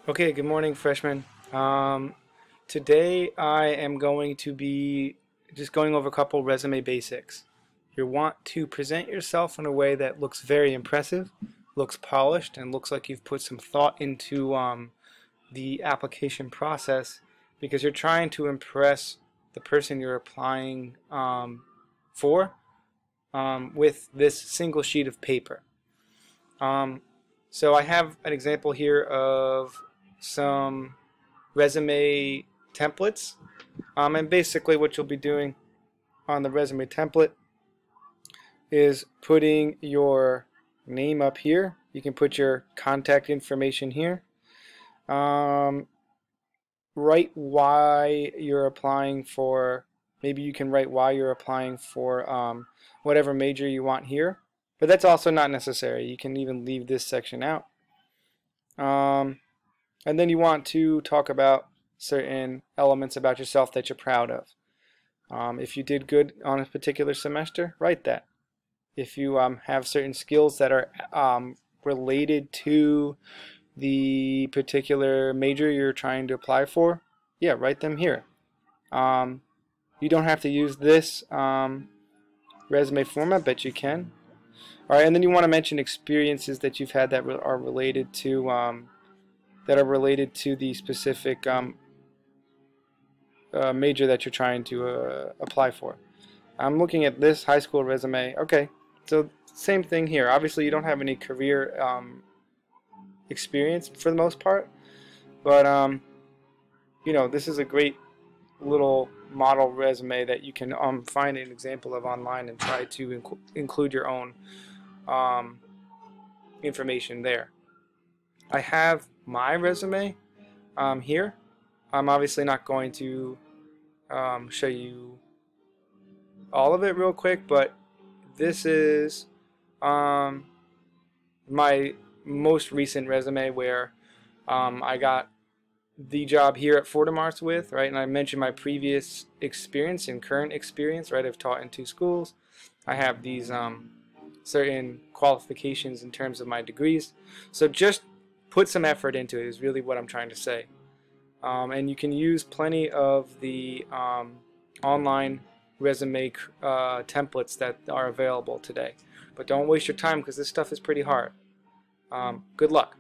Okay, good morning, freshmen. Today I am going to be just going over a couple resume basics. You want to present yourself in a way that looks very impressive, looks polished, and looks like you've put some thought into the application process because you're trying to impress the person you're applying for with this single sheet of paper. Um, so I have an example here of some resume templates. And basically what you'll be doing on the resume template is putting your name up here. You can put your contact information here. Write why you're applying for, maybe you can write why you're applying for whatever major you want here. But that's also not necessary. You can even leave this section out. And then you want to talk about certain elements about yourself that you're proud of. If you did good on a particular semester, write that. If you have certain skills that are related to the particular major you're trying to apply for, yeah, write them here. You don't have to use this resume format, but you can. Alright, and then you want to mention experiences that you've had that are related to the specific major that you're trying to apply for. I'm looking at this high school resume. Okay, so same thing here. Obviously, you don't have any career experience for the most part, but you know, this is a great little model resume that you can find an example of online and try to include your own information there. I have my resume here. I'm obviously not going to show you all of it real quick, but this is my most recent resume where I got the job here at Fordham Arts with, right? And I mentioned my previous experience and current experience, right? I've taught in 2 schools. I have these certain qualifications in terms of my degrees. So just put some effort into it is really what I'm trying to say. And you can use plenty of the online resume templates that are available today. But don't waste your time because this stuff is pretty hard. Good luck.